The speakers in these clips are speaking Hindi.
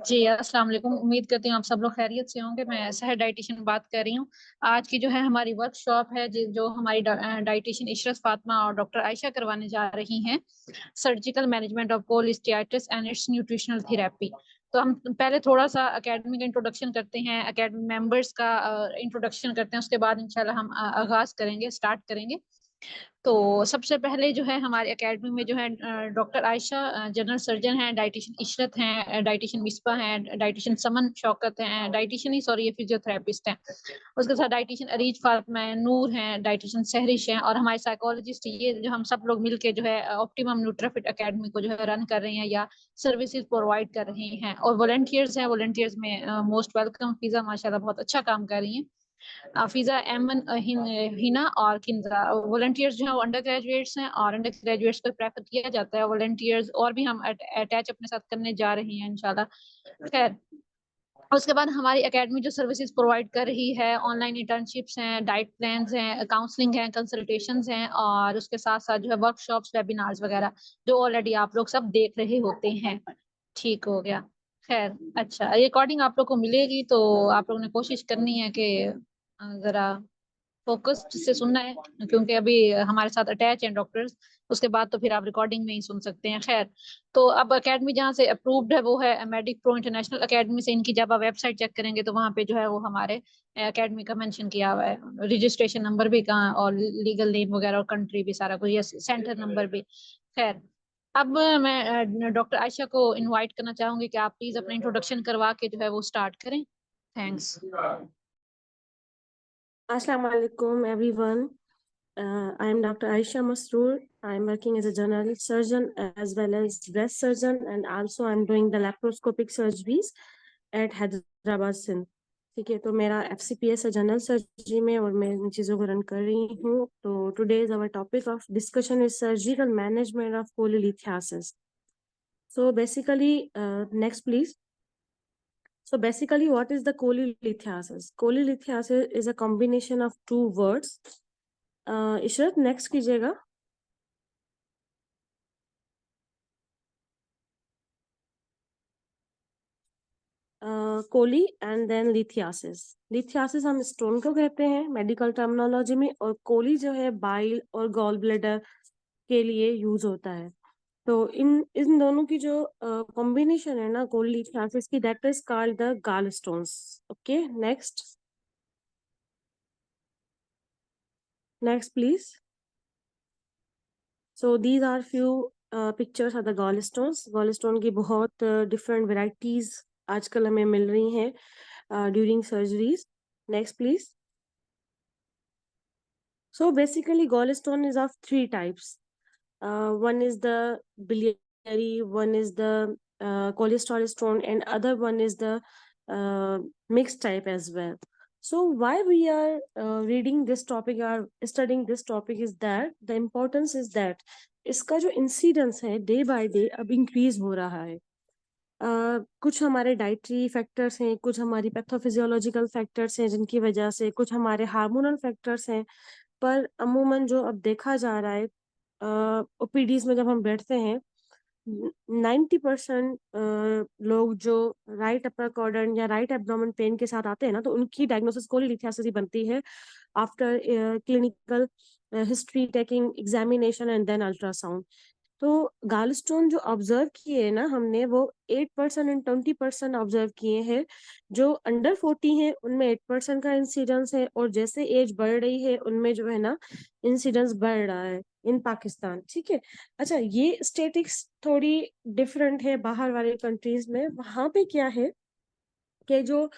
जी अस्सलाम वालेकुम। उम्मीद करती हूँ आप सब लोग खैरियत से होंगे। मैं सहर डाइटिशियन बात कर रही हूँ। आज की जो है हमारी वर्कशॉप है जो हमारी डाइटिशियन इशरत फातिमा और डॉक्टर आयशा करवाने जा रही हैं, surgical management of cholecystitis and its nutritional therapy. तो हम पहले थोड़ा सा एकेडमी का इंट्रोडक्शन करते हैं, एकेडमी मेंबर्स का इंट्रोडक्शन करते हैं, उसके बाद इंशाल्लाह हम आगाज करेंगे, स्टार्ट करेंगे। तो सबसे पहले जो है हमारे एकेडमी में जो है डॉक्टर आयशा जनरल सर्जन हैं, डाइटिशियन इशरत हैं, डाइटिशियन मिसबा हैं, डाइटिशियन समन शौकत हैं, डाइटिशियन ही सॉरी ये फिजियोथेरेपिस्ट हैं। उसके साथ डाइटिशियन अरीज फातिमा है, नूर हैं, डाइटिशियन सहरिश हैं और हमारे साइकोलॉजिस्ट, ये जो हम सब लोग मिलके जो है ऑप्टिमम न्यूट्राफिट एकेडमी को जो है रन कर रहे हैं या सर्विसेज प्रोवाइड कर रहे हैं। और वॉलंटियर्स हैं, वॉलंटियर्स में मोस्ट वेलकम फिजा माशाल्लाह बहुत अच्छा काम कर रही हैं। फिजा एमन हिना और किंजा वॉलंटियर्स जो है वो अंडर ग्रेजुएट्स हैं और अंडर ग्रेजुएट्स को प्रेफर किया जाता है। वॉलंटियर्स और भी हम अटैच अपने साथ करने जा रहे हैं इंशाल्लाह। खैर, उसके बाद हमारी एकेडमी जो सर्विसेज प्रोवाइड कर रही है, ऑनलाइन इंटर्नशिप्स हैं, डाइट प्लान्स हैं, काउंसलिंग हैं, कंसल्टेशंस हैं और उसके साथ साथ जो है वर्कशॉप्स, वेबिनार्स वगैरह जो ऑलरेडी आप लोग सब देख रहे होते हैं। ठीक हो गया। खैर, अच्छा, रिकॉर्डिंग आप लोग को मिलेगी तो आप लोगों ने कोशिश करनी है कि जरा फोकस से सुनना है, क्योंकि अभी हमारे साथ अटैच हैं डॉक्टर्स। उसके बाद तो फिर आप रिकॉर्डिंग में ही सुन सकते हैं। खैर, तो अब एकेडमी जहाँ से अप्रूव्ड है वो है मेडिक प्रो इंटरनेशनल एकेडमी से। इनकी जब आप वेबसाइट चेक करेंगे तो वहाँ पे जो है वो हमारे एकेडमी का मेंशन किया हुआ है, रजिस्ट्रेशन नंबर भी कहाँ और लीगल नेम वगैरह और कंट्री भी सारा कुछ, यस, सेंटर नंबर भी। खैर, अब मैं डॉक्टर आयशा को इनवाइट करना चाहूंगी कि आप प्लीज अपना इंट्रोडक्शन करवा के जो है वो स्टार्ट करें। Thanks. Assalamu alaikum everyone. I am Dr. Aisha Masroor. I am working as a general surgeon as well as breast surgeon, and also I am doing the laparoscopic surgeries at Hyderabad Sindh. ठीक है, तो मेरा FCPS है जनरल सर्जरी में और मैं इन चीज़ों को रन कर रही हूँ। तो today is our topic of discussion is surgical management of cholelithiasis. So basically, next please. So basically, what is the cholelithiasis? Cholelithiasis is a combination of two words. Ishrat next कीजिएगा. Chole and then lithiasis. Lithiasis हम स्टोन को कहते हैं मेडिकल टर्मिनोलॉजी में, और कोली जो है बाइल और गॉल ब्लैडर के लिए यूज होता है. तो इन इन दोनों की जो कॉम्बिनेशन है ना कोली लिथियासिस की, दैट इज कॉल्ड द गाल stones. Okay, next. Next please. So these are few pictures of the gallstones. Gallstone की बहुत different varieties आजकल हमें मिल रही हैं during surgeries. Next please. So basically gallstone is of three types. One is the biliary, one is the cholesterol stone, and other one is the mixed type as well. So why we are reading this topic or studying this topic is that the importance is that इसका जो इंसिडेंस है डे बाय डे अब इंक्रीज हो रहा है. कुछ हमारे डाइटरी फैक्टर्स हैं, कुछ हमारी पैथोफिजियोलॉजिकल फैक्टर्स हैं जिनकी वजह से, कुछ हमारे हार्मोनल फैक्टर्स हैं. पर अमूमन जो अब देखा जा रहा है ओपीडीज में जब हम बैठते हैं, 90% लोग जो राइट अपर कॉर्डन या राइट एब्डोमेन पेन के साथ आते हैं ना, तो उनकी डायग्नोसिस कोलिलिथियासिस ही बनती है after clinical history taking examination and then ultrasound. तो गालस्टोन जो ऑब्जर्व किए ना हमने, वो 8% एंड 20% ऑब्जर्व किए हैं. जो अंडर 40 हैं उनमें 8% का इंसिडेंस है, और जैसे एज बढ़ रही है उनमें जो है ना इंसिडेंस बढ़ रहा है इन पाकिस्तान. ठीक है, अच्छा, ये स्टेटिक्स थोड़ी डिफरेंट है बाहर वाले कंट्रीज में. वहां पे क्या है कि जो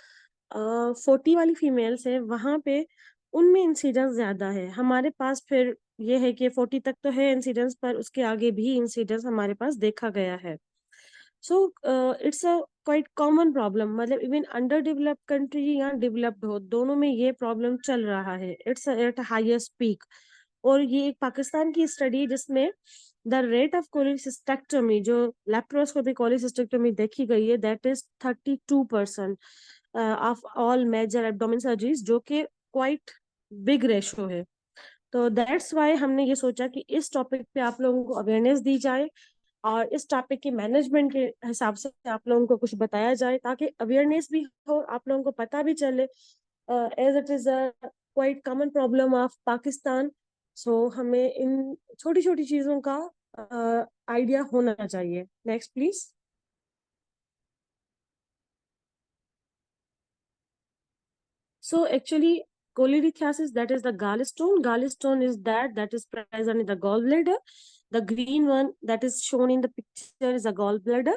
40 वाली फीमेल्स है वहां पे उनमें इंसिडेंस ज्यादा है. हमारे पास फिर ये है कि 40 तक तो है इंसिडेंस, पर उसके आगे भी इंसिडेंस हमारे पास देखा गया है. So it's a quite common problem. मतलब इवन अंडर डेवलप्ड कंट्री या डेवलप्ड हो, दोनों में ये प्रॉब्लम चल रहा है. It's eight highest peak. और ये एक पाकिस्तान की स्टडी है जिसमें द रेट ऑफ कोलिसिस्टेक्टोमी, जो लेप्रोस्कोपिक कोलिसिस्टेक्टोमी देखी गई है, that is 32% of all major abdomen surgeries, जो कि क्वाइट बिग रेशो है. तो दैट्स वाई हमने ये सोचा कि इस टॉपिक पे आप लोगों को अवेयरनेस दी जाए और इस टॉपिक के मैनेजमेंट के हिसाब से आप लोगों को कुछ बताया जाए ताकि अवेयरनेस भी हो, आप लोगों को पता भी चले, as it is a quite common problem of Pakistan. So हमें इन छोटी छोटी चीजों का आइडिया होना चाहिए। Next please. So actually, cholelithiasis, that is the gallstone. Gallstone is that is present in the gallbladder. The green one that is shown in the picture is a gallbladder.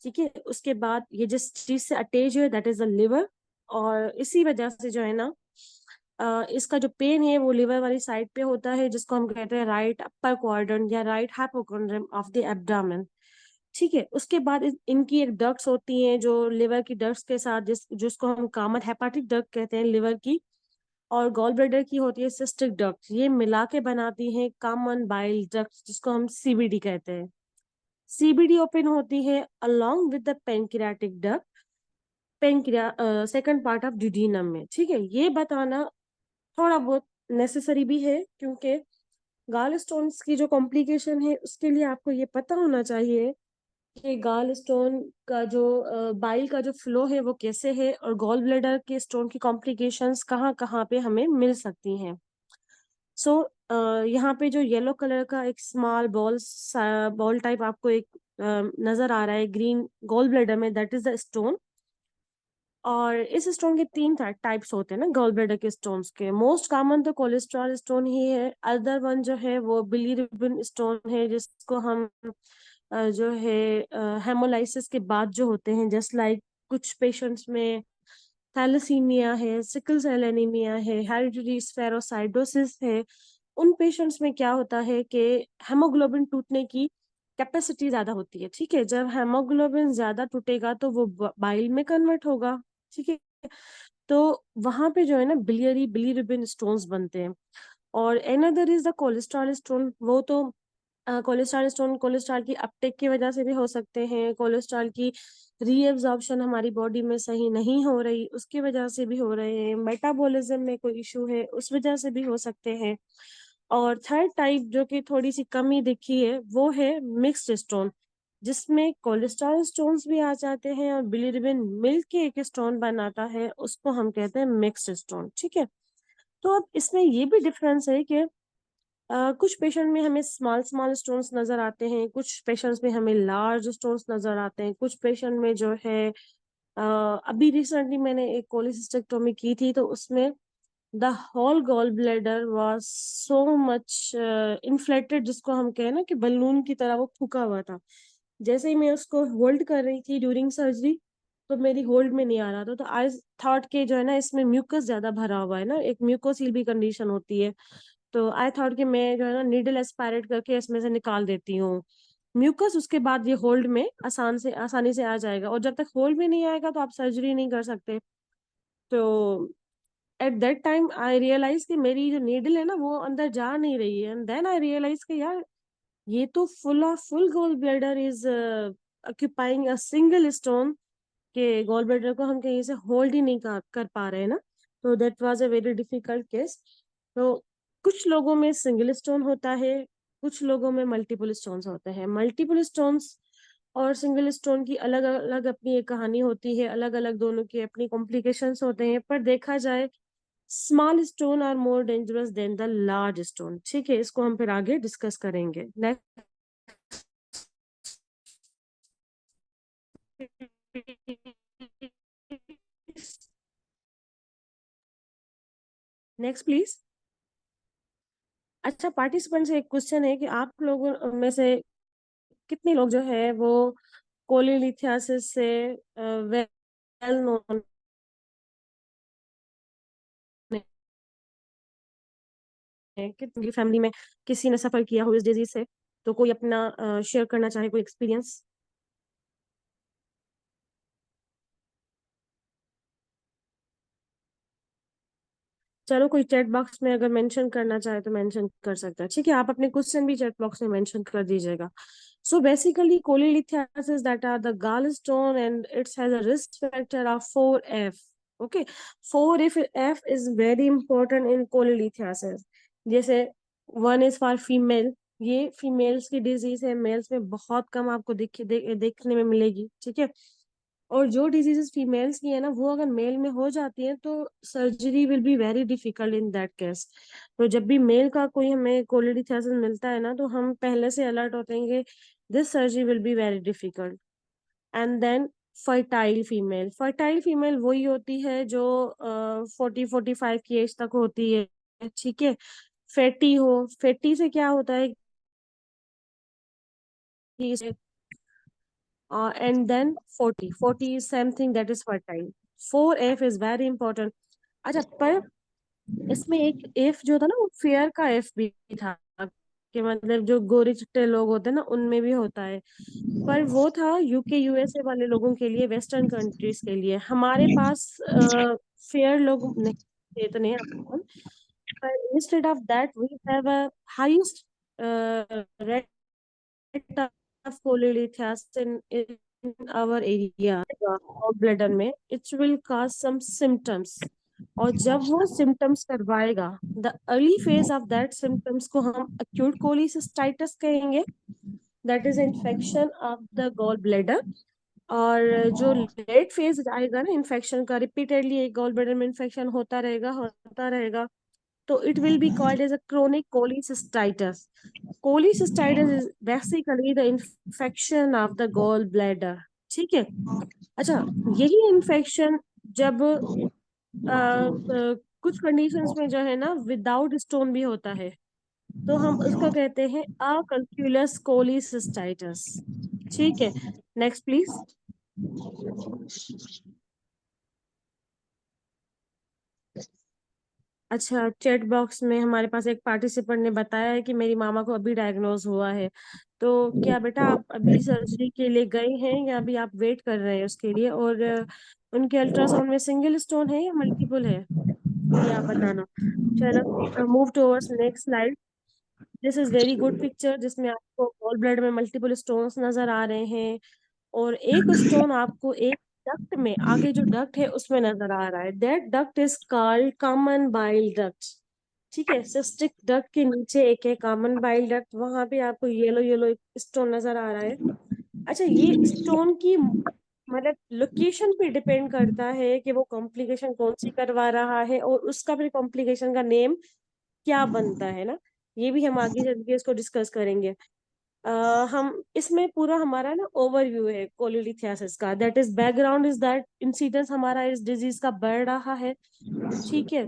ठीक है, उसके बाद ये जिस चीज से अटैच है दैट इज द लिवर। और इसी वजह से जो है ना, इसका जो पेन है वो लिवर वाली साइड पे होता है, जिसको हम कहते हैं राइट अपर क्वाड्रेंट या राइट हाइपोक्वाड्रेंट ऑफ द एब्डोमेन। ठीक है, उसके बाद इनकी एक डक्ट्स होती हैं जो लिवर की डक्ट्स के साथ जिसको हम कॉमन हेपाटिक डक्ट कहते हैं लिवर की, और गॉल ब्लैडर की होती है सिस्टिक डक्ट। ये मिला के बनाती हैं कॉमन बाइल डक्ट जिसको हम सीबीडी कहते हैं। सीबीडी ओपन होती है along with the pancreatic duct, second part of duodenum में। ठीक है, ये बताना थोड़ा बहुत नेसेसरी भी है क्योंकि गाल स्टोन्स की जो कॉम्प्लिकेशन है उसके लिए आपको ये पता होना चाहिए कि गाल स्टोन का जो बाइल का जो फ्लो है वो कैसे है, और गॉल ब्लैडर के स्टोन की कॉम्प्लिकेशंस कहाँ कहाँ पे हमें मिल सकती हैं। सो यहाँ पे जो येलो कलर का एक स्मॉल बॉल टाइप आपको एक नजर आ रहा है ग्रीन गॉल ब्लैडर में, दैट इज द स्टोन। और इस स्टोन के तीन टाइप्स होते हैं ना गॉल ब्लैडर के स्टोन्स के। मोस्ट कॉमन तो कोलेस्ट्रॉल स्टोन ही है। अदर वन जो है वो बिलीरुबिन स्टोन है, जिसको हम जो है हेमोलाइसिस के बाद जो होते हैं, जस्ट लाइक कुछ पेशेंट्स में थैलेसीमिया है, सिकल सेल एनीमिया है, हेरिडिटरी स्फेरोसाइटोसिस है। उन पेशेंट्स में क्या होता है कि हेमोग्लोबिन टूटने की कैपेसिटी ज्यादा होती है। ठीक है, जब हेमोग्लोबिन ज्यादा टूटेगा तो वो बाइल में कन्वर्ट होगा। ठीक है, तो वहां पे जो है ना बिलीरुबिन स्टोन्स बनते हैं। और another is the cholesterol stone. वो तो कोलेस्ट्रॉल स्टोन कोलेस्ट्रॉल की अपटेक की वजह से भी हो सकते हैं, कोलेस्ट्रॉल की रीएब्जॉर्प्शन हमारी बॉडी में सही नहीं हो रही उसकी वजह से भी हो रहे हैं, मेटाबॉलिज्म में कोई इशू है उस वजह से भी हो सकते हैं। और थर्ड टाइप जो कि थोड़ी सी कमी दिखी है वो है मिक्स्ड स्टोन, जिसमें कोलेस्ट्रॉल स्टोन्स भी आ जाते हैं और बिलीरुबिन मिल के एक स्टोन बनाता है, उसको हम कहते हैं मिक्स्ड स्टोन। ठीक है, तो अब इसमें ये भी डिफरेंस है कि कुछ पेशेंट में हमें स्मॉल स्मॉल स्टोन्स नजर आते हैं, कुछ पेशेंट्स में हमें लार्ज स्टोन्स नजर आते हैं, कुछ पेशेंट में जो है अभी रिसेंटली मैंने एक कोलिसिस्टेक्टोमी की थी तो उसमें the whole gall bladder was so much inflated, जिसको हम कहें ना कि बलून की तरह वो फूका हुआ था। जैसे ही मैं उसको होल्ड कर रही थी ड्यूरिंग सर्जरी तो मेरी होल्ड में नहीं आ रहा था, तो आई थॉट के जो है ना इसमें म्यूकस ज्यादा भरा हुआ है ना, एक म्यूकोसील भी कंडीशन होती है। तो आई थॉट कि मैं जो है ना नीडल एस्पायरेट करके इसमें से निकाल देती हूँ म्यूकस, उसके बाद ये होल्ड में आसानी से आ जाएगा, और जब तक होल्ड में नहीं आएगा तो आप सर्जरी नहीं कर सकते। तो at that time I realize कि मेरी जो नीडल है ना वो अंदर जा नहीं रही है, एंड देन आई रियलाइज कि यार ये तो full gall bladder is occupying a single stone, के गॉल ब्लैडर को हम कहीं से होल्ड ही नहीं कर पा रहे हैं ना। तो that was a very difficult case. तो कुछ लोगों में सिंगल स्टोन होता है, कुछ लोगों में मल्टीपल स्टोन्स होते हैं। मल्टीपल स्टोन्स और सिंगल स्टोन की अलग अलग अपनी एक कहानी होती है, अलग अलग दोनों की अपनी कॉम्प्लिकेशंस होते हैं, पर देखा जाए small stone are more dangerous than the large stone. ठीक है, इसको हम फिर आगे डिस्कस करेंगे। Next please. अच्छा, पार्टिसिपेंट से एक क्वेश्चन है कि आप लोगों में से कितने लोग जो है वो कोलिलिथियासिस से वेल नोन है, कितनी फैमिली में किसी ने सफर किया हो इस डिजीज से, तो कोई अपना शेयर करना चाहे कोई एक्सपीरियंस। चलो, कोई चैट बॉक्स में अगर मेंशन करना चाहे तो मेंशन कर सकता है। ठीक है, आप अपने क्वेश्चन भी चैट बॉक्स में मेंशन कर दीजिएगा। So basically, cholelithiasis that are the gallstone and it has a risk factor of 4F. Okay, 4F is very important in cholelithiasis. जैसे one is for female, ये फीमेल्स की डिजीज है, मेल्स में बहुत कम आपको देखने में मिलेगी, ठीक है। और जो डिजीजेस फीमेल्स की है ना, वो अगर मेल में हो जाती है तो surgery will be very difficult in that case. तो जब भी मेल का कोई हमें कोलिडिथेसिस मिलता है ना, तो हम पहले से अलर्ट होते हैं कि this surgery will be very difficult. And then fertile female वही होती है जो 40-45 की एज तक होती है, ठीक है। फैटी से क्या होता है कि and then 40 is something that is fertile. 4F is very important. अच्छा, पर इसमें एक एफ जो था ना, वो फेयर का एफ भी था, कि मतलब जो गोरे चिट्टे लोग होते हैं ना, उनमें भी होता है। पर वो था यूके यूएसए वाले लोगों के लिए, वेस्टर्न कंट्रीज के लिए। हमारे पास फेयर लोग नहीं थे इतने अमूमन। पर instead of that we have a highest rate of cholelithias in our area और ब्लडर में, it will cause some symptoms। और जब वो सिम्टम्स करवाएगा, the early phase of that symptoms को हम acute cholecystitis कहेंगे, that is infection of the gall bladder. और जो लेट फेज आएगा ना इन्फेक्शन का, रिपीटेडली एक गॉल ब्लैडर में इन्फेक्शन होता रहेगा, तो it will be called as a chronic cholecystitis. Cholecystitis is basically the infection of the gall bladder, ठीक है। अच्छा, यही इन्फेक्शन जब कुछ कंडीशंस में जो है ना विदाउट स्टोन भी होता है, तो हम उसको कहते हैं अकल्क्यूलस कोलिसिस्टाइटिस, ठीक है। Next please. अच्छा, चैट बॉक्स में हमारे पास एक पार्टिसिपेंट ने बताया है कि मेरी मामा को अभी डायग्नोज हुआ है। तो क्या बेटा आप अभी सर्जरी के लिए गए हैं, या अभी आप वेट कर रहे हैं उसके लिए? और उनके अल्ट्रासाउंड में सिंगल स्टोन है या मल्टीपल है, ये आप बताना। चलो, move towards next slide. This is very good picture, जिसमें आपको गॉल ब्लैडर में मल्टीपल स्टोन्स नजर आ रहे हैं। और एक स्टोन आपको एक डक्ट में, आगे जो डक्ट है उसमें नजर आ रहा है। That duct is called common bile duct, ठीक है। सिस्टिक डक्ट के नीचे एक है कॉमन बाइल डक्ट, वहां पे आपको येलो येलो एक स्टोन नजर आ रहा है। अच्छा, ये स्टोन की मतलब लोकेशन पे डिपेंड करता है कि वो कॉम्प्लिकेशन कौन सी करवा रहा है, और उसका फिर कॉम्प्लिकेशन का नेम क्या बनता है ना। ये भी हम आगे चल के इसको डिस्कस करेंगे। हम इसमें पूरा हमारा ना ओवरव्यू है कोलिलिथियासिस का, that is background is that incidence हमारा इस डिजीज का बढ़ रहा है, ठीक है।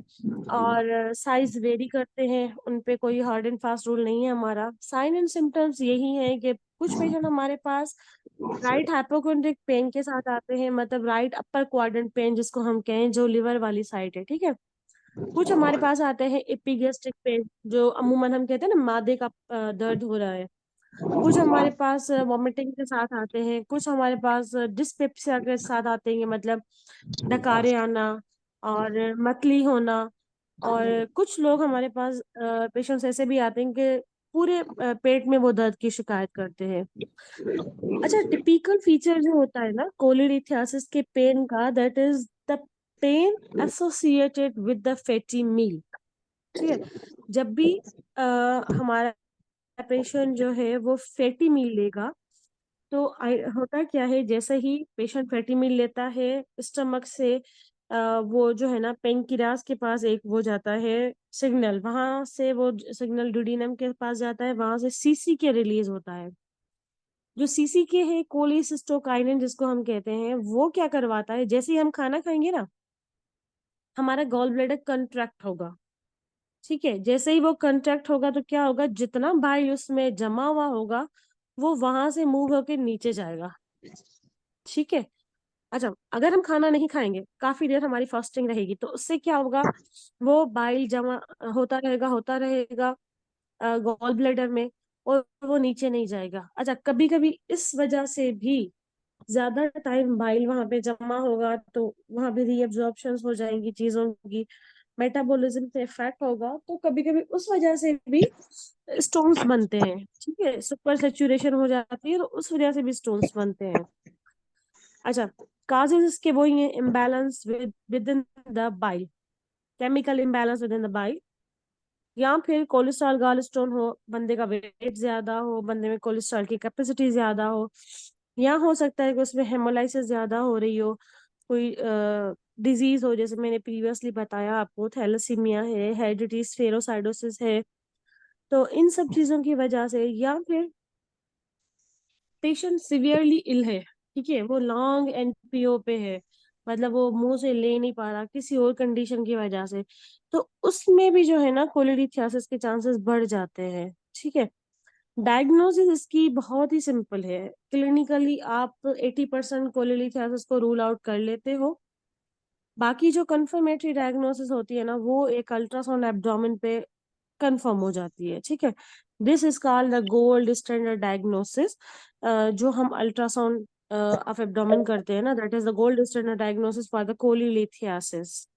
और साइज वेरी करते हैं, उन पे कोई हार्ड एंड फास्ट रूल नहीं है हमारा। साइन एंड सिम्टम्स यही है कि कुछ पेशेंट हमारे पास राइट हाइपोकोंड्रिक पेन के साथ आते हैं, मतलब राइट अपर क्वाड्रेंट पेन जिसको हम कहें, जो लिवर वाली साइड है, ठीक है। कुछ हमारे पास आते हैं एपिगेस्ट्रिक पेन, जो अमूमन हम कहते हैं ना मादे का दर्द हो रहा है। कुछ हमारे पास वॉमिटिंग के साथ आते हैं, कुछ हमारे पास डिस्पेप्सिया के साथ आते हैं, मतलब डकारे आना और मतली होना। और कुछ लोग हमारे पास पेशेंट्स ऐसे भी आते हैं कि पूरे पेट में वो दर्द की शिकायत करते हैं। अच्छा, टिपिकल फीचर जो होता है ना कोलिडिथियासिस के पेन का, that is the pain associated with the fatty meal, ठीक है। जब भी हमारा पेशेंट जो है वो फैटी मील लेगा, तो होता क्या है, जैसे ही पेशेंट फैटी मील लेता है स्टमक से, वो जो है ना पेनक्रियास के पास एक वो जाता है सिग्नल, वहां से वो सिग्नल ड्यूडेनम के पास जाता है, वहां से सीसी के रिलीज होता है। जो सीसी के है कोलिसिस्टोकाइनिन जिसको हम कहते हैं, वो क्या करवाता है, जैसे ही हम खाना खाएंगे ना, हमारा गॉल ब्लैडर कंट्रैक्ट होगा, ठीक है। जैसे ही वो कंट्रैक्ट होगा तो क्या होगा, जितना बाइल उसमें जमा हुआ होगा वो वहां से मूव होके नीचे जाएगा, ठीक है। अच्छा, अगर हम खाना नहीं खाएंगे, काफी देर हमारी फास्टिंग रहेगी, तो उससे क्या होगा, वो बाइल जमा होता रहेगा गॉल ब्लैडर में, और वो नीचे नहीं जाएगा। अच्छा, कभी कभी इस वजह से भी ज्यादा टाइम बाइल वहां पे जमा होगा, तो वहां पे रीअब्जॉर्प्शन हो जाएंगी चीजों की, मेटाबॉलिज्म पे इफेक्ट होगा, तो कभी कभी उस वजह से भी स्टोन्स बनते हैं, ठीक है। सुपर सेचुरेशन हो जाती है, तो उस वजह से भी स्टोन्स बनते हैं। अच्छा, काजेज इसके वही है, imbalance with in the bile, chemical imbalance with in the bile. या फिर कोलेस्ट्रॉल गॉल स्टोन हो, बंदे का वेट ज्यादा हो, बंदे में कोलेस्ट्रॉल की कैपेसिटी ज्यादा हो, या हो सकता है कि उसमें हेमोलाइसिस ज्यादा हो रही हो, कोई डिजीज हो, जैसे मैंने प्रीवियसली बताया आपको, थैलेसीमिया है, हेरेडिटी स्फेरोसाइटोसिस है। तो इन सब चीजों की वजह से, या फिर पेशेंट सिवियरली इल है, ठीक है, वो लॉन्ग एनपीओ पे है, मतलब वो मुंह से ले नहीं पा रहा किसी और कंडीशन की वजह से, तो उसमें भी जो है ना कोलिडिथियासिस के चांसेस बढ़ जाते हैं। ठीक है। डायग्नोसिस इसकी बहुत ही सिंपल है। क्लिनिकली आप 80% कोलिडिथियासिस को रूल आउट कर लेते हो। बाकी जो कंफर्मेटरी डायग्नोसिस होती है ना, वो एक अल्ट्रासाउंड एब्डोमेन पे कंफर्म हो जाती है। ठीक है। This is called the gold standard diagnosis. जो हम अल्ट्रासाउंड ऑफ एब्डोमेन करते हैं ना, that is the gold standard diagnosis for the cholelithiasis.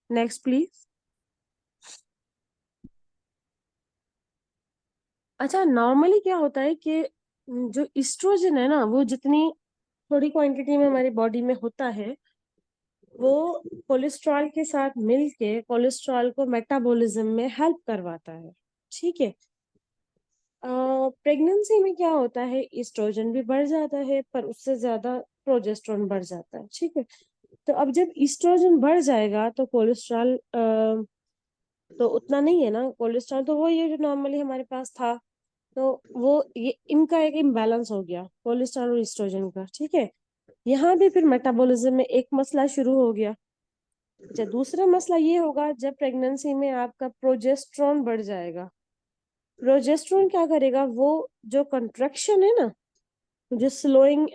Next please. अच्छा, नॉर्मली क्या होता है कि जो इस्ट्रोजन है ना, वो जितनी थोड़ी क्वांटिटी में हमारी बॉडी में होता है, वो कोलेस्ट्रॉल के साथ मिलके कोलेस्ट्रॉल को मेटाबॉलिज्म में हेल्प करवाता है। ठीक है। प्रेगनेंसी में क्या होता है, इस्ट्रोजन भी बढ़ जाता है, पर उससे ज्यादा प्रोजेस्टेरोन बढ़ जाता है। ठीक है। तो अब जब इस्ट्रोजन बढ़ जाएगा तो कोलेस्ट्रॉल तो उतना नहीं है ना, कोलेस्ट्रॉल तो वही है जो नॉर्मली हमारे पास था। तो वो ये इनका एक इम्बैलेंस हो गया, कोलेस्ट्रॉल और इस्ट्रोजन का। ठीक है। यहाँ भी फिर मेटाबॉलिज्म में एक मसला शुरू हो गया। अच्छा, दूसरा मसला ये होगा, जब प्रेगनेंसी में आपका प्रोजेस्ट्रॉन बढ़ जाएगा। प्रोजेस्ट्रॉन क्या करेगा, वो जो कंट्रक्शन है ना, जो स्लोइंग,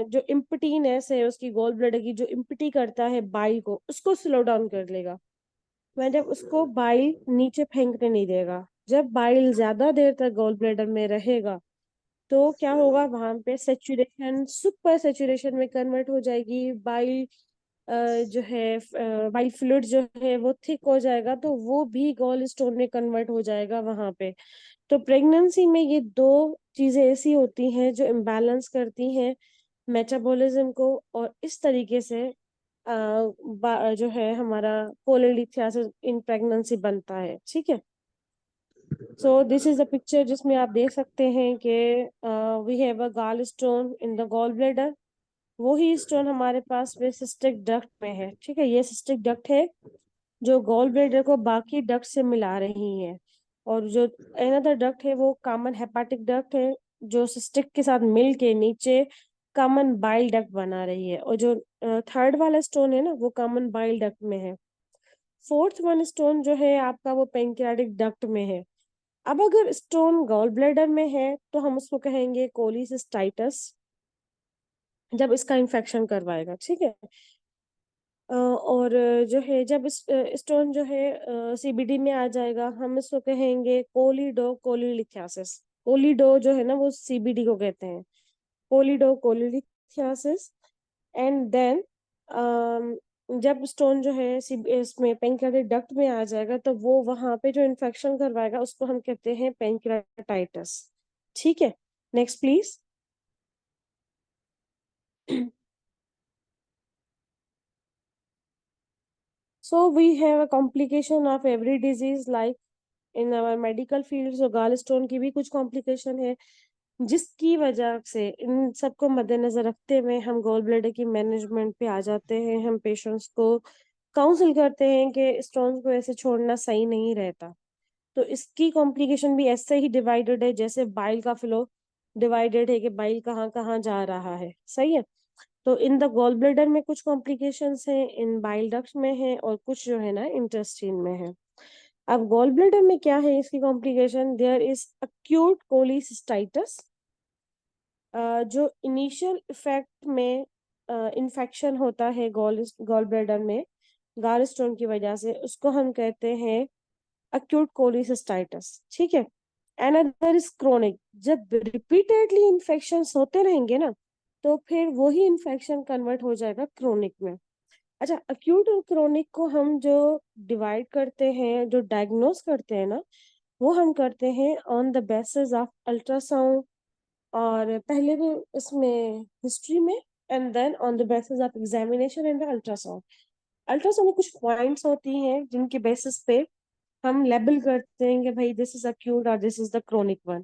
जो इम्पटीनेस है उसकी गॉल ब्लैडर की, जो इम्पटी करता है बाइल को, उसको स्लो डाउन कर लेगा। मतलब उसको बाइल नीचे फेंकने नहीं देगा। जब बाइल ज्यादा देर तक गॉल ब्लैडर में रहेगा, तो क्या होगा, वहां पे सेचुरेशन सुपर सेचुरेशन में कन्वर्ट हो जाएगी। बाइल जो है, बाइल फ्लूइड जो है वो थिक हो जाएगा, तो वो भी गॉल स्टोन में कन्वर्ट हो जाएगा वहां पे। तो प्रेगनेंसी में ये दो चीजें ऐसी होती हैं जो इम्बैलेंस करती हैं मेटाबॉलिज्म को, और इस तरीके से जो है हमारा कोलेलिथियासिस इन प्रेगनेंसी बनता है। ठीक है। So this is the picture जिसमें आप देख सकते हैं कि we have a gall stone in the gall bladder. वही स्टोन हमारे पास में सिस्टिक डक्ट में है। ठीक है, ये सिस्टिक डक्ट है जो गॉल ब्लैडर को बाकी डक्ट से मिला रही है। और जो अनदर डक्ट है वो कॉमन हेपाटिक डक्ट है, जो सिस्टिक के साथ मिल के नीचे कॉमन बाइल डक्ट बना रही है। और जो थर्ड वाला स्टोन है ना, वो कॉमन बाइल डक्ट में है। फोर्थ वन स्टोन जो है आपका, वो पेंक्रियाटिक डक्ट में है। अब अगर स्टोन गॉल ब्लैडर में है तो हम उसको कहेंगे कोलिसिस्टाइटिस, जब इसका इन्फेक्शन करवाएगा। ठीक है। और जो है जब स्टोन जो है सीबीडी में आ जाएगा, हम इसको कहेंगे कोलिडो कोलिलिथियासिस। कोलिडो जो है ना, वो सीबीडी को कहते हैं, कोलिडो कोलिलिथियासिस। एंड देन जब स्टोन जो है इसमें पेंक्रियाटिक डक्ट में आ जाएगा, तो वो वहां पे जो इन्फेक्शन करवाएगा उसको हम कहते हैं पेंक्रियाटाइटिस। ठीक है। Next please. So we have a complication of every disease like in our medical field। so gallstone की भी कुछ complication है, जिसकी वजह से इन सबको मद्देनजर रखते हुए हम गॉल ब्लैडर की मैनेजमेंट पे आ जाते हैं। हम पेशेंट्स को काउंसिल करते हैं कि स्टोन्स को ऐसे छोड़ना सही नहीं रहता। तो इसकी कॉम्प्लिकेशन भी ऐसे ही डिवाइडेड है जैसे बाइल का फ्लो डिवाइडेड है कि बाइल कहाँ कहाँ जा रहा है। सही है। तो इन द गॉल ब्लैडर में कुछ कॉम्प्लिकेशंस हैं, इन बाइल डक्ट में है, और कुछ जो है ना इंटेस्टाइन में है। अब गॉल ब्लैडर में क्या है इसकी complication, there is acute cholecystitis. जो इनिशियल इफेक्ट में इन्फेक्शन होता है गॉल गॉल ब्लैडर में गॉल स्टोन की वजह से, उसको हम कहते हैं अक्यूट कोलिसिस्टाइटिस। ठीक है। Another is chronic. जब रिपीटेडली इन्फेक्शन होते रहेंगे ना, तो फिर वही इन्फेक्शन कन्वर्ट हो जाएगा क्रोनिक में। अच्छा, अक्यूट और क्रोनिक को हम जो डिवाइड करते हैं, जो डायग्नोस करते हैं ना, वो हम करते हैं on the basis of ultrasound, और पहले भी इसमें हिस्ट्री में, and then on the basis of examination and ultrasound. Ultrasound में कुछ पॉइंट्स होती हैं जिनके बेसिस पे हम लेबल करते हैं कि भाई दिस इज अक्यूट और this is the chronic one,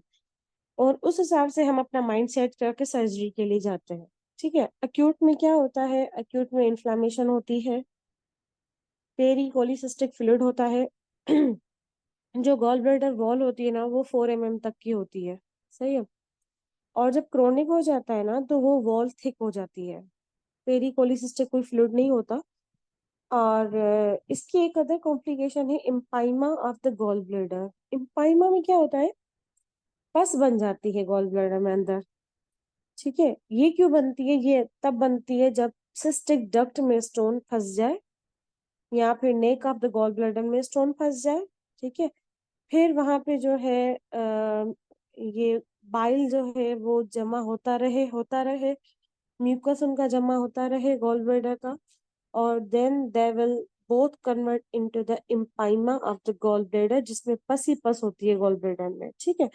और उस हिसाब से हम अपना माइंड सेट करके सर्जरी के लिए जाते हैं। ठीक है, अक्यूट में क्या होता है? अक्यूट में इन्फ्लामेशन होती है, पेरिकोलिसिस्टिक फ्लूइड होता है। जो गॉल ब्लैडर वॉल होती है ना, वो 4 mm तक की होती है। सही है। और जब क्रोनिक हो जाता है ना, तो वो वॉल थिक हो जाती है, पेरिकोलिसिस्टिक कोई फ्लूइड नहीं होता। और इसकी एक अदर कॉम्प्लिकेशन है इम्पाइमा ऑफ द गॉल ब्लैडर। इम्पाइमा में क्या होता है? पस बन जाती है गॉल ब्लैडर में अंदर। ठीक है, ये क्यों बनती है? ये तब बनती है जब सिस्टिक डक्ट में स्टोन फंस जाए, या फिर neck of the gall bladder में स्टोन फंस जाए। ठीक है, फिर वहां पे जो है ये बाइल जो है वो जमा होता रहे, म्यूकस उनका जमा होता रहे गॉल ब्लैडर का, और then they will both convert into the empyema of the gall bladder, जिसमें पस ही पस होती है गॉल ब्लैडर में। ठीक है,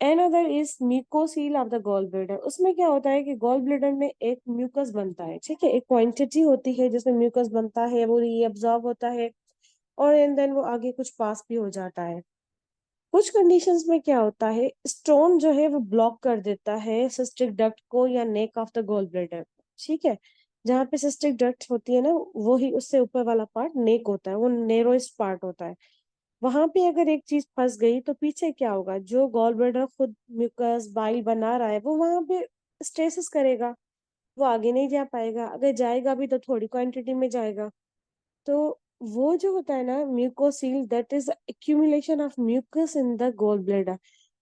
another is mucocele of the gall bladder. उसमें क्या होता है कि गॉल ब्लैडर में एक म्यूकस बनता है। ठीक है, एक क्वांटिटी होती है जिसमें म्यूकस बनता है, वो रीअब्सॉर्ब होता है, और एंड देन वो आगे कुछ पास भी हो जाता है। कुछ कंडीशंस में क्या होता है, स्टोन जो है वो ब्लॉक कर देता है सिस्टिक डक्ट को या neck of the gall bladder. ठीक है, जहाँ पे सिस्टिक डक्ट होती है ना, वो ही उससे ऊपर वाला पार्ट नेक होता है, वो नेरोएस्ट पार्ट होता है। वहां पे अगर एक चीज फंस गई तो पीछे क्या होगा? जो गॉल ब्लैडर खुद म्यूकस बाइल बना रहा है, वो वहां पे स्टेसिस करेगा, वो आगे नहीं जा पाएगा। अगर जाएगा भी तो थोड़ी क्वांटिटी में जाएगा। तो वो जो होता है ना mucocele, that is accumulation of mucus in the gall bladder.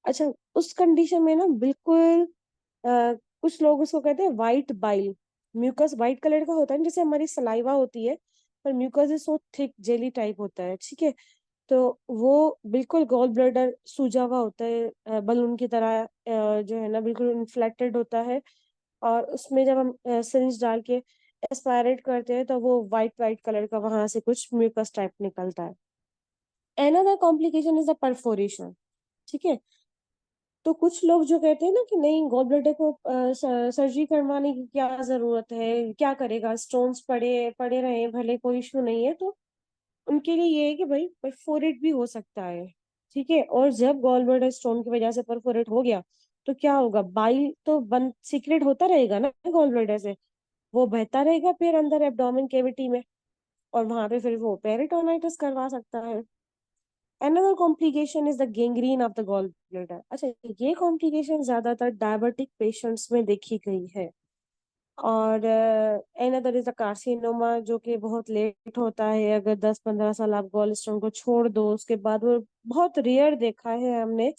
अच्छा, उस कंडीशन में ना बिल्कुल कुछ लोग उसको कहते हैं white bile. Mucus white colour का होता है, जैसे हमारी सलाइवा होती है, पर mucus is so thick jelly type होता है। ठीक है, तो वो बिल्कुल गॉल ब्लैडर सूजा हुआ होता है, बलून की तरह, जो है ना बिल्कुल इन्फ्लेक्टेड होता है। और उसमें जब हम सिरिंज डाल के एस्पायरेट करते हैं तो वो व्हाइट व्हाइट कलर का वहां से कुछ म्यूकस टाइप निकलता है। Another complication is the perforation. ठीक है, तो कुछ लोग जो कहते हैं ना कि नहीं, गॉल ब्लैडर को सर्जरी करवाने की क्या जरूरत है, क्या करेगा, स्टोन्स पड़े पड़े रहे भले, कोई इशू नहीं है। तो उनके लिए ये है कि भाई परफोरेट भी हो सकता है। ठीक है, और जब गॉल ब्लैडर स्टोन की वजह से परफोरेट हो गया तो क्या होगा? बाइल तो बंद सीक्रेट होता रहेगा ना गॉल ब्लैडर से, वो बहता रहेगा फिर अंदर एब्डोमेन केविटी में, और वहां पे फिर वो पेरिटोनाइटिस करवा सकता है। Another complication is the gangrene of the gall bladder. अच्छा, ये कॉम्प्लिकेशन ज्यादातर डायबिटिक पेशेंट्स में देखी गई है। और अनदर इज द कार्सिनोमा, जो कि बहुत लेट होता है। अगर 10-15 साल आप गॉल स्टोन को छोड़ दो उसके बाद, वो बहुत रेयर देखा है हमने,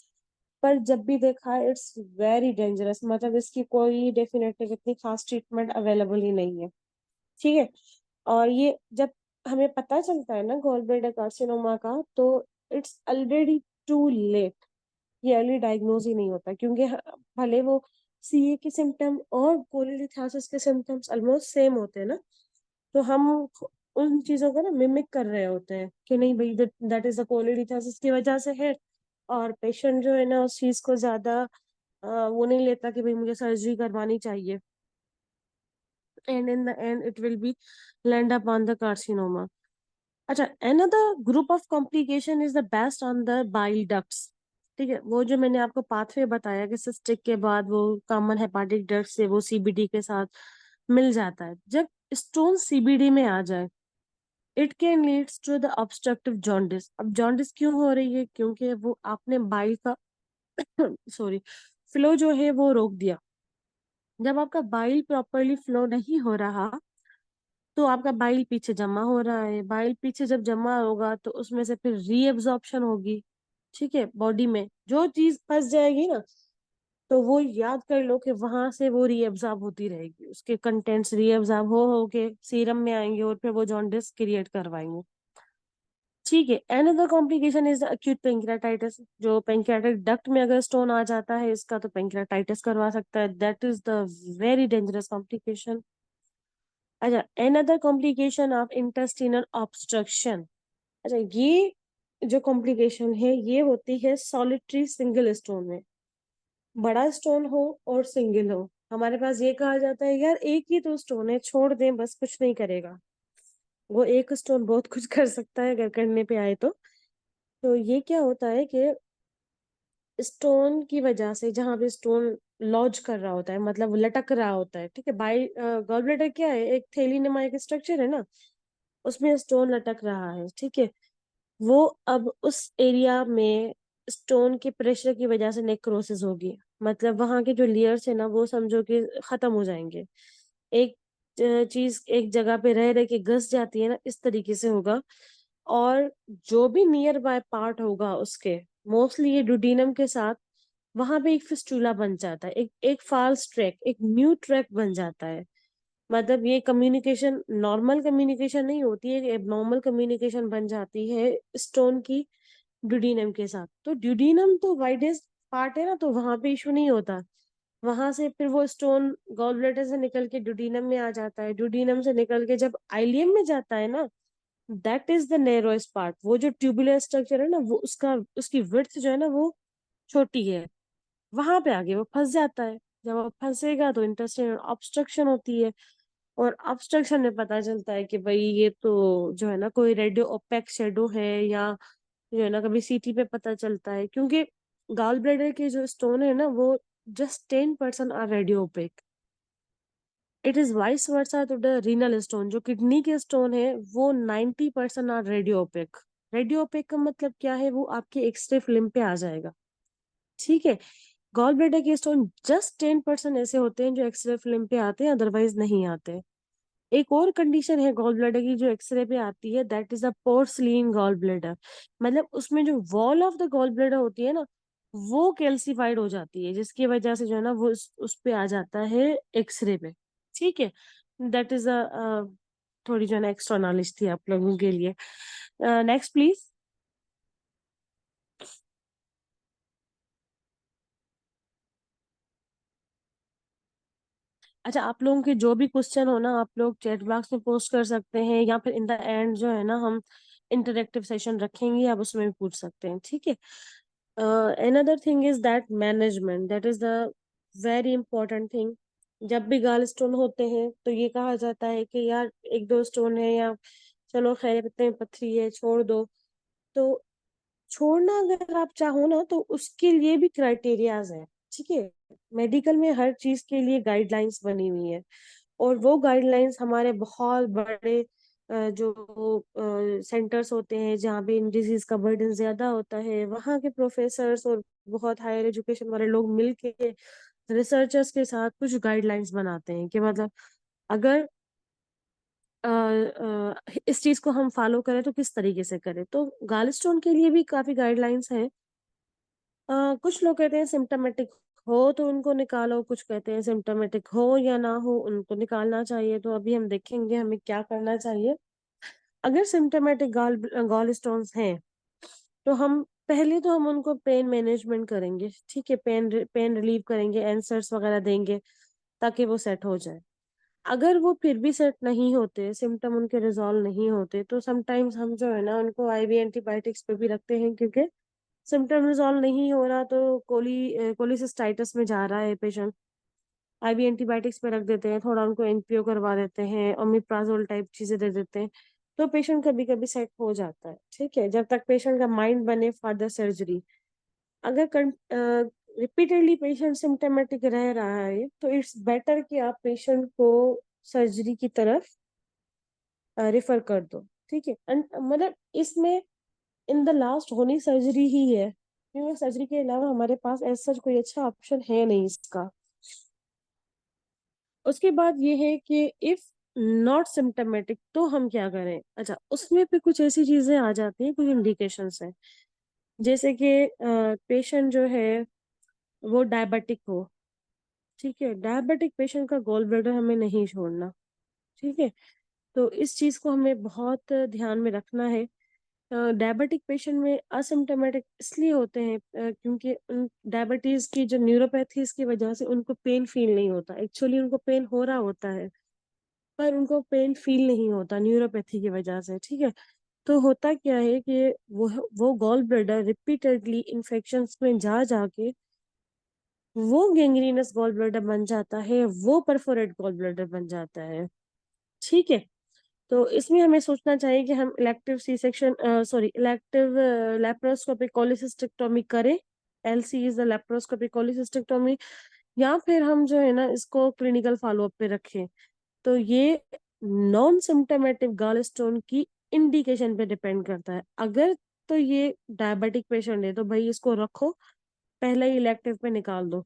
पर जब भी देखा है इट्स वेरी डेंजरस। मतलब इसकी कोई डेफिनेटली इतनी खास ट्रीटमेंट अवेलेबल ही नहीं है। ठीक है, और ये जब हमें पता चलता है ना गॉल ब्लैडर कार्सिनोमा का, तो इट्स ऑलरेडी टू लेट। ये अर्ली डायग्नोज ही नहीं होता, क्योंकि भले वो सीए के सिम्टम और कोलिलिथासिस के सिम्टम्स ऑलमोस्ट सेम होते हैं ना, तो हम उन चीजों को ना मिमिक कर रहे होते हैं कि नहीं भाई, दैट इज द कोलिलिथासिस की वजह से है। और पेशेंट जो है ना उस चीज को ज्यादा वो नहीं लेता कि भाई मुझे सर्जरी करवानी चाहिए, and in the end it will be land upon the carcinoma. अच्छा, another group of complication is the best on the bile ducts। ठीक है, वो जो मैंने आपको पाथवे बताया कि सिस्टिक के बाद वो कॉमन हेपाटिक डक्ट से वो सीबीडी के साथ मिल जाता है। जब स्टोन सीबीडी में आ जाए, it can leads to the obstructive jaundice. अब जॉन्डिस क्यों हो रही है? क्योंकि वो आपने बाइल का सॉरी फ्लो जो है वो रोक दिया। जब आपका बाइल प्रॉपरली फ्लो नहीं हो रहा, तो आपका बाइल पीछे जमा हो रहा है। बाइल पीछे जब जमा होगा तो उसमें से फिर रीएब्जॉर्प्शन होगी। ठीक है, बॉडी में जो चीज फंस जाएगी ना, तो वो याद कर लो कि वहां से वो रीएब्जॉर्ब होती रहेगी, उसके कंटेंट्स रीएब्जॉर्ब हो के सीरम में आएंगे और फिर वो जॉन्डिस क्रिएट करवाएंगे। ठीक है, another complication is the acute pancreatitis. जो पेंक्रियाटिक डक्ट में अगर स्टोन आ जाता है इसका, तो पेंक्रियाटाइटिस करवा सकता है। That is the very dangerous complication. अच्छा, another complication of intestinal obstruction. अच्छा, ये जो कॉम्प्लिकेशन है ये होती है सॉलिटरी सिंगल स्टोन में। बड़ा स्टोन हो और सिंगल हो, हमारे पास ये कहा जाता है यार एक ही तो स्टोन है, छोड़ दें बस, कुछ नहीं करेगा। वो एक स्टोन बहुत कुछ कर सकता है अगर करने पे आए तो। तो ये क्या होता है कि स्टोन की वजह से, जहाँ पे स्टोन लॉज कर रहा होता है, मतलब लटक रहा होता है, ठीक है, बाई गॉल ब्लैडर क्या है, एक थैली नुमा एक स्ट्रक्चर है ना, उसमें स्टोन लटक रहा है, ठीक है। वो अब उस एरिया में स्टोन के प्रेशर की वजह से नेक्रोसिस होगी, मतलब वहां के जो लेयर्स है ना वो समझो कि खत्म हो जाएंगे। एक चीज एक जगह पे रह रह के घस जाती है ना, इस तरीके से होगा। और जो भी नियर बाय पार्ट होगा उसके, मोस्टली ये ड्यूडेनम के साथ, वहां पे एक फिस्टूला बन जाता है, एक एक फाल्स ट्रैक, एक न्यू ट्रैक बन जाता है। मतलब ये कम्युनिकेशन नॉर्मल कम्युनिकेशन नहीं होती है, एबनॉर्मल कम्युनिकेशन बन जाती है स्टोन की ड्यूडेनम के साथ। तो ड्यूडेनम तो वाइडेस्ट पार्ट है ना, तो वहां पे इशू नहीं होता। वहां से फिर वो स्टोन गॉल ब्लैडर से निकल के ड्यूडेनम में आ जाता है, ड्यूडेनम से निकल के जब आइलियम में जाता है ना, that is the narrowest part. वो जो ट्यूबुलर स्ट्रक्चर है ना, वो उसका उसकी विड्थ जो है ना वो छोटी है, वहां पे आगे वो फंस जाता है। जब वो फंसेगा तो इंटेस्टाइनल ऑब्स्ट्रक्शन होती है, और ऑब्स्ट्रक्शन में पता चलता है कि भाई ये तो जो है ना कोई रेडियो ओपेक शेडो है, या जो है ना कभी सीटी पे पता चलता है, क्योंकि गॉल ब्लैडर के जो स्टोन है ना वो just 10% are radio opaque. It is vice versa to the renal stone. जो किडनी के स्टोन है वो 90% are radio opaque. Radio opaque का मतलब क्या है, वो आपके एक्सरे फिल्म पे आ जाएगा, ठीक है। गॉल ब्लैडर के स्टोन जस्ट 10% ऐसे होते हैं जो एक्सरे फिल्म पे आते हैं, अदरवाइज नहीं आते। एक और कंडीशन है गॉल ब्लैडर की जो एक्सरे पे आती है, that is a porcelain gall bladder. मतलब उसमें जो wall of the gall bladder होती है ना, वो कैल्सिफाइड हो जाती है, जिसकी वजह से जो है ना वो उस पे आ जाता है एक्सरे पे, ठीक है। दैट इज अ थोड़ी जो है ना एक्स्ट्रा नॉलेज थी आप लोगों के लिए। Next please. अच्छा, आप लोगों के जो भी क्वेश्चन हो ना, आप लोग चैट बॉक्स में पोस्ट कर सकते हैं, या फिर इन द एंड जो है ना हम इंटरेक्टिव सेशन रखेंगे, आप उसमें भी पूछ सकते हैं, ठीक है। another thing is that management, that is the very important thing। जब भी गाल स्टोन होते हैं तो ये कहा जाता है कि यार एक दो स्टोन है, या चलो खैर इतने पथरी है छोड़ दो। तो छोड़ना अगर आप चाहो ना तो उसके लिए भी क्राइटेरियाज है, ठीक है। मेडिकल में हर चीज के लिए गाइडलाइंस बनी हुई है, और वो गाइडलाइंस हमारे बहुत बड़े जो सेंटर्स होते हैं जहाँ पे इन डिजीज का बर्डन ज्यादा होता है, वहाँ के प्रोफेसर्स और बहुत हायर एजुकेशन वाले लोग मिलके रिसर्चर्स के साथ कुछ गाइडलाइंस बनाते हैं कि मतलब अगर इस चीज को हम फॉलो करें तो किस तरीके से करें। तो गालस्टोन के लिए भी काफी गाइडलाइंस हैं। कुछ लोग कहते हैं सिम्टोमेटिक हो तो उनको निकालो, कुछ कहते हैं सिम्टोमेटिक हो या ना हो उनको निकालना चाहिए। तो अभी हम देखेंगे हमें क्या करना चाहिए। अगर सिम्टोमेटिक गॉल स्टोन्स हैं तो हम पहले तो हम उनको पेन मैनेजमेंट करेंगे, ठीक है, पेन पेन रिलीव करेंगे, एंसर्स वगैरह देंगे ताकि वो सेट हो जाए। अगर वो फिर भी सेट नहीं होते, सिम्टम उनके रिजॉल्व नहीं होते, तो समटाइम्स हम जो है ना उनको आईवी एंटीबायोटिक्स पे भी रखते हैं, क्योंकि सिम्टम रिजॉल्व नहीं हो रहा तो कोलिसिस्टाइटिस में जा रहा है पेशेंट, आईवी एंटीबायोटिक्स पे रख देते हैं, थोड़ा उनको एनपीओ करवा देते हैं, ओमिप्राजोल टाइप चीजें दे देते हैं, तो पेशेंट कभी कभी सेट हो जाता है, ठीक है, जब तक पेशेंट का माइंड बने फॉर द सर्जरी। अगर रिपीटेडली पेशेंट सिम्टोमेटिक रह रहा है तो इट्स बेटर कि आप पेशेंट को सर्जरी की तरफ रेफर कर दो, ठीक है। मतलब इसमें इन द लास्ट होनी सर्जरी ही है, क्योंकि सर्जरी के अलावा हमारे पास ऐसा कोई अच्छा ऑप्शन है नहीं इसका। उसके बाद ये है कि इफ नॉट सिम्टोमेटिक तो हम क्या करें। अच्छा, उसमें पे कुछ ऐसी चीजें आ जाती हैं, कुछ इंडिकेशंस हैं, जैसे कि पेशेंट जो है वो डायबिटिक हो, ठीक है, डायबिटिक पेशेंट का गॉल ब्लैडर हमें नहीं छोड़ना, ठीक है। तो इस चीज को हमें बहुत ध्यान में रखना है। डायबिटिक पेशेंट में असिम्टोमेटिक इसलिए होते हैं क्योंकि उन डायबिटीज की जो न्यूरोपैथीज की वजह से उनको पेन फील नहीं होता, एक्चुअली उनको पेन हो रहा होता है पर उनको पेन फील नहीं होता न्यूरोपैथी की वजह से, ठीक है। तो होता क्या है कि वो गॉल ब्लैडर रिपीटेडली इन्फेक्शंस में जा जाके वो गैंग्रीनस गॉल ब्लैडर बन जाता है, वो परफोरेट गॉल ब्लैडर बन जाता है, ठीक है। तो इसमें हमें सोचना चाहिए कि हम elective C section elective laparoscopic cholecystectomy करें। LC is the laparoscopic cholecystectomy, या फिर हम जो है ना इसको क्लिनिकल फॉलोअप पे रखें। तो ये नॉन सिम्टोमेटिक गॉल स्टोन की इंडिकेशन पे डिपेंड करता है। अगर तो ये डायबिटिक पेशेंट है तो भाई इसको रखो, पहले ही इलेक्टिव पे निकाल दो।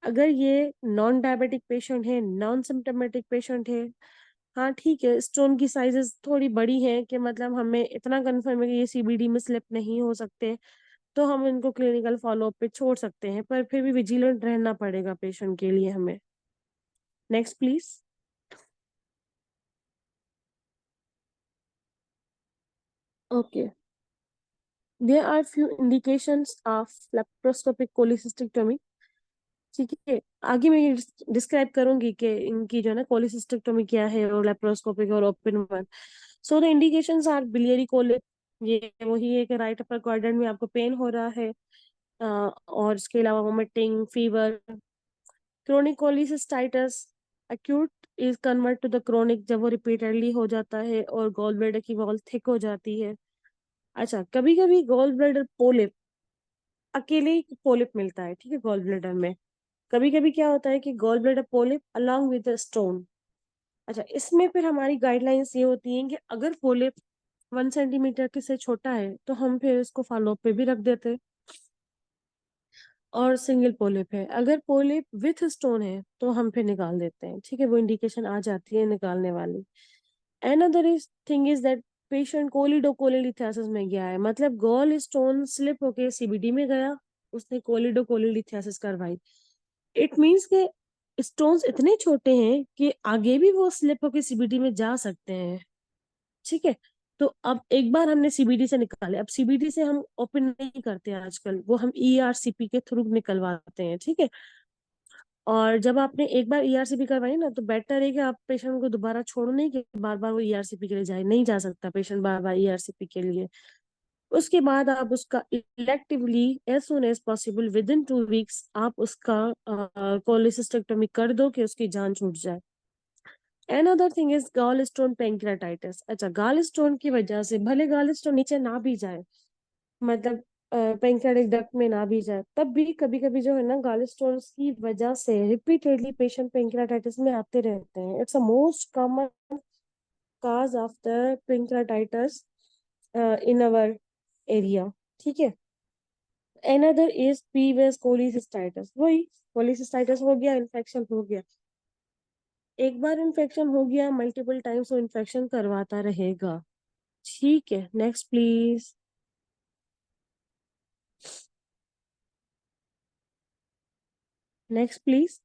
अगर ये नॉन डायबिटिक पेशेंट है, नॉन सिम्टोमेटिक पेशेंट है, हाँ ठीक है, स्टोन की साइजेस थोड़ी बड़ी है कि मतलब हमें इतना कंफर्म है कि ये सीबीडी में स्लिप नहीं हो सकते, तो हम इनको क्लिनिकल फॉलोअप पे छोड़ सकते हैं, पर फिर भी विजिलेंट रहना पड़ेगा पेशेंट के लिए हमें। Next please. Okay, there are few indications of laparoscopic cholecystectomy. ठीक है, आगे मैं ये डिस्क्राइब करूंगी कि इनकी जो है ना कोलिसिस्टेक्टोमी क्या है, और लेप्रोस्कोपिक और open one. So the indications are biliary colic, ये वही है कि राइट अपर क्वाड्रेंट में आपको पेन हो रहा है, और इसके अलावा vomiting, fever. Chronic cholecystitis acute is convert to the chronic जब वो रिपीटेडली हो जाता है और गॉल ब्लैडर की वॉल थिक हो जाती है। अच्छा, कभी कभी गॉल ब्लैडर पोलिप, अकेले ही पोलिप मिलता है, ठीक है, गॉल ब्लैडर में। कभी कभी क्या होता है कि gall bladder polyp along with the stone. अच्छा, इसमें फिर हमारी गाइडलाइंस ये होती हैं कि अगर पोलिप 1 सेंटीमीटर के से छोटा है तो हम फिर इसको फॉलोअप पे भी रख देते हैं। और सिंगल पोलिप है, अगर पोलिप विथ स्टोन है तो हम फिर निकाल देते हैं, ठीक है, वो इंडिकेशन आ जाती है निकालने वाली। Another is thing is that patient choledocholithiasis में गया है, मतलब गॉल स्टोन स्लिप होके सीबीडी में गया, उसने कोलिडोकोलिलिथेसिस करवाई। इट मीन्स के स्टोन्स इतने छोटे हैं कि आगे भी वो स्लिप होके सीबीडी में जा सकते हैं, ठीक है। तो अब एक बार हमने सीबीडी से निकाले, अब सीबीडी से हम ओपन नहीं करते हैं आजकल, वो हम ईआरसीपी के थ्रू निकलवाते हैं, ठीक है। और जब आपने एक बार ईआरसीपी करवाई ना, तो बेटर है कि आप पेशेंट को दोबारा छोड़ो नहीं कि बार बार वो ईआरसीपी के लिए जाए, नहीं जा सकता पेशेंट बार बार ईआरसीपी के लिए। उसके बाद आप उसका electively as soon as possible within 2 weeks आप उसका कोलिसिस्टेक्टोमी कर दो कि उसकी जान छूट जाए। Another thing is gall stone pancreatitis. अच्छा, गॉल स्टोन की वजह से भले गॉल स्टोन नीचे ना भी जाए, मतलब पेंक्रेटिक डक्ट में ना भी जाए, तब भी कभी कभी जो है ना गॉल स्टोन्स की वजह से रिपीटेडली पेशेंट पेंक्रेटाइटिस में आते रहते हैं। It's a most common cause of the pancreatitis in our area, ठीक है। another is previous cholecystitis, वही cholecystitis हो गया, इन्फेक्शन हो गया, एक बार इन्फेक्शन हो गया मल्टीपल टाइम्स वो इन्फेक्शन करवाता रहेगा, ठीक है। Next please. Next please.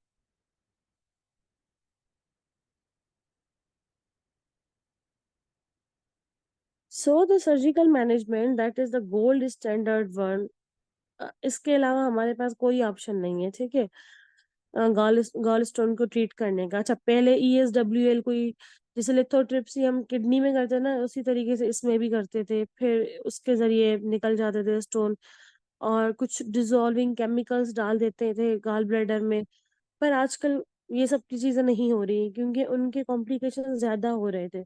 So the surgical management that is the gold standard one, इसके अलावा हमारे पास कोई ऑप्शन नहीं है, ठीक है, गॉल स्टोन को ट्रीट करने का। अच्छा, पहले ESWL कोई, जैसे लिथोट्रिप्सी हम किडनी में करते हैं ना, उसी तरीके से इसमें भी करते थे, फिर उसके जरिए निकल जाते थे स्टोन, और कुछ डिजोल्विंग केमिकल्स डाल देते थे गॉल ब्लैडर में। पर आजकल ये सब की चीजें नहीं हो रही क्योंकि उनके कॉम्प्लिकेशन ज्यादा हो रहे थे।